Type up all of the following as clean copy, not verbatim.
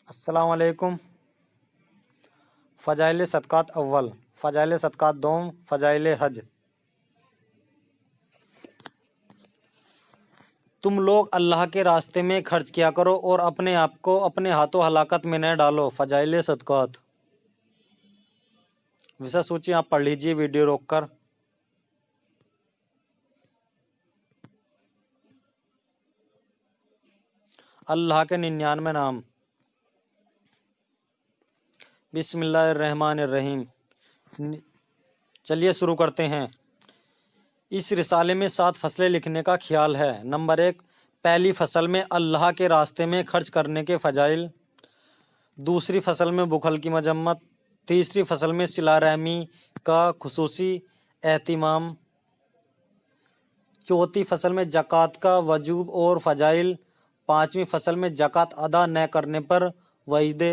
अस्सलाम वालेकुम। फ़ज़ाइल सदक़ात अव्वल, फ़ज़ाइल सदक़ात दोम, फ़ज़ाइल हज। तुम लोग अल्लाह के रास्ते में खर्च किया करो और अपने आप को अपने हाथों हलाकत में न डालो। फ़ज़ाइल सदक़ात। विषय सूची आप पढ़ लीजिए वीडियो रोककर। अल्लाह के 99 नाम। बिस्मिल्लाहिर्रहमानिर्रहीम। चलिए शुरू करते हैं। इस रिसाले में 7 फसलें लिखने का ख्याल है। नंबर 1, पहली फसल में अल्लाह के रास्ते में खर्च करने के फ़ज़ाइल। दूसरी फसल में बुखल की मजम्मत। तीसरी फसल में सिला रहमी का खुसूसी एहतिमाम। चौथी फसल में ज़कात का वजूब और फ़ज़ाइल। पाँचवीं फसल में ज़कात अदा न करने पर वईदे।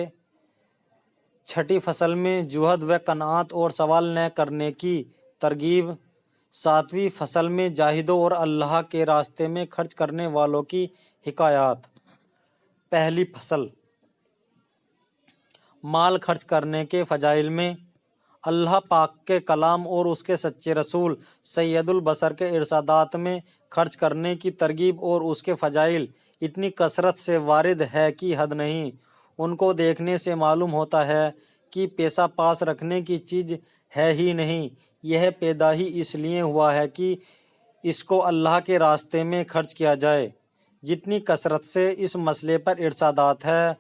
छठी फसल में जुहद व कनात और सवाल न करने की तरगीब। सातवीं फसल में जाहिदों और अल्लाह के रास्ते में खर्च करने वालों की हिकायात। पहली फसल, माल खर्च करने के फ़ज़ाइल में अल्लाह पाक के कलाम और उसके सच्चे रसूल सैयदुल बशर के इरशादात में खर्च करने की तरगीब और उसके फ़ज़ाइल इतनी कसरत से वारिद है कि हद नहीं। उनको देखने से मालूम होता है कि पैसा पास रखने की चीज़ है ही नहीं, यह पैदा ही इसलिए हुआ है कि इसको अल्लाह के रास्ते में खर्च किया जाए। जितनी कसरत से इस मसले पर इरशादात है,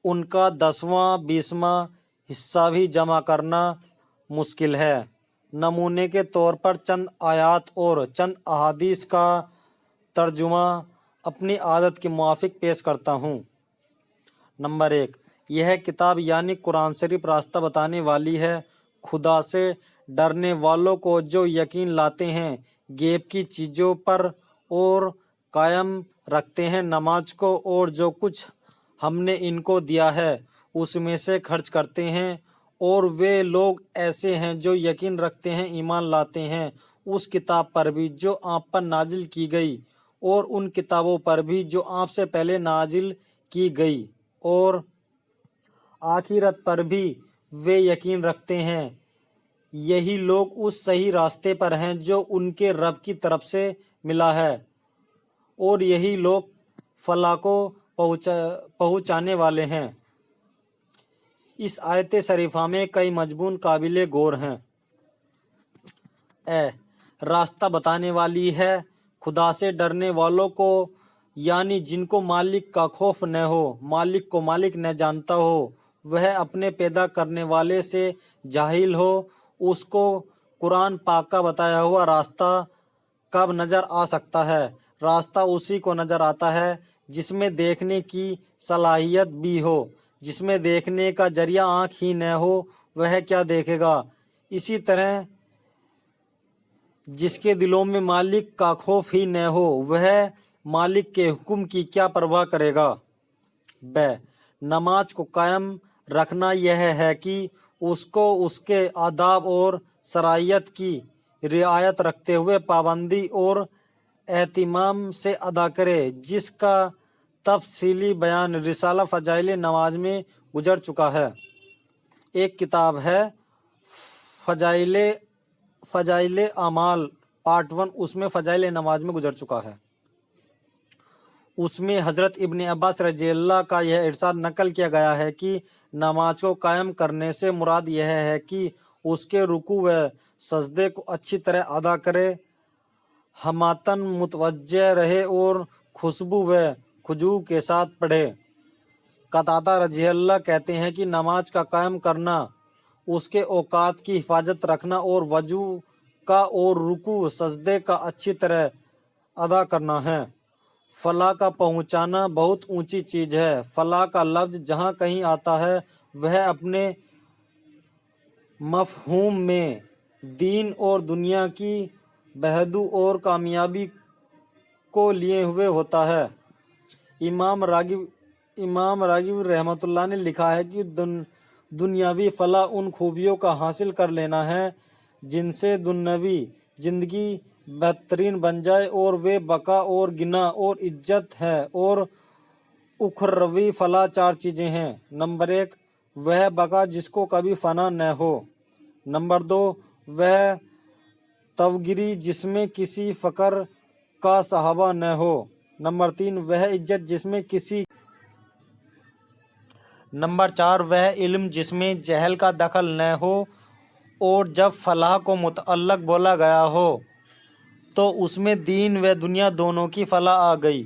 उनका 10वां 20वां हिस्सा भी जमा करना मुश्किल है। नमूने के तौर पर चंद आयात और चंद अहादीस का तर्जुमा अपनी आदत के मुआफिक पेश करता हूँ। नंबर 1, यह किताब यानी कुरान शरीफ रास्ता बताने वाली है। खुदा से डरने वालों को जो यकीन लाते हैं गैब की चीज़ों पर और कायम रखते हैं नमाज को, और जो कुछ हमने इनको दिया है उसमें से खर्च करते हैं। और वे लोग ऐसे हैं जो यकीन रखते हैं, ईमान लाते हैं उस किताब पर भी जो आप पर नाजिल की गई और उन किताबों पर भी जो आपसे पहले नाजिल की गई, और आखिरत पर भी वे यकीन रखते हैं। यही लोग उस सही रास्ते पर हैं जो उनके रब की तरफ से मिला है, और यही लोग फलाह को पहुँचाने वाले हैं। इस आयत शरीफा में कई मजमून काबिल गौर हैं। रास्ता बताने वाली है। खुदा से डरने वालों को यानी जिनको मालिक का खौफ न हो, मालिक को मालिक न जानता हो, वह अपने पैदा करने वाले से जाहिल हो, उसको कुरान पाक का बताया हुआ रास्ता कब नज़र आ सकता है? रास्ता उसी को नज़र आता है जिसमें देखने की सलाहियत भी हो। जिसमें देखने का जरिया आँख ही न हो वह क्या देखेगा? इसी तरह जिसके दिलों में मालिक का खौफ ही न हो वह मालिक के हुक्म की क्या परवाह करेगा? नमाज को कायम रखना यह है कि उसको उसके आदाब और शरायत की रियायत रखते हुए पाबंदी और एहतिमाम से अदा करे, जिसका तफसीली बयान रिसाला फ़ज़ाइल नमाज में गुजर चुका है। एक किताब है फ़ज़ाइल अमाल पार्ट 1, उसमें फ़ज़ाइल नमाज में गुजर चुका है। उसमें हज़रत इब्न अब्बास रज़ियल्लाहु का यह इरशाद नकल किया गया है कि नमाज को कायम करने से मुराद यह है कि उसके रुकू व सजदे को अच्छी तरह अदा करे, हमातन मुतवज्जे रहे और खुशबू व खुजू के साथ पढ़े। कतादा रज़ियल्लाहु कहते हैं कि नमाज का कायम करना उसके औकात की हिफाजत रखना और वजू का और रुकू सजदे का अच्छी तरह अदा करना है। फलाह का पहुँचाना बहुत ऊंची चीज़ है। फलाह का लफ्ज़ जहाँ कहीं आता है वह अपने मफ़हूम में दीन और दुनिया की बहदू और कामयाबी को लिए हुए होता है। इमाम रागिब रहमतुल्लाह ने लिखा है कि दुनियावी फलाह उन खूबियों का हासिल कर लेना है जिनसे दुनियावी ज़िंदगी बेहतरीन बन जाए और वे बका और गिना और इज्जत है और اخروی فلاح 4 چیزیں ہیں۔ نمبر 1 وہ بقا جس کو کبھی فنا نہ ہو۔ نمبر 2 وہ توگری جس میں کسی فقر کا صحابہ نہ ہو۔ نمبر 3 وہ عزت جس میں کسی نمبر 4 وہ علم جس میں جہل کا دخل نہ ہو، اور جب فلاح کو متعلق بولا گیا ہو تو اس میں دین و دنیا دونوں کی فلاح آ گئی۔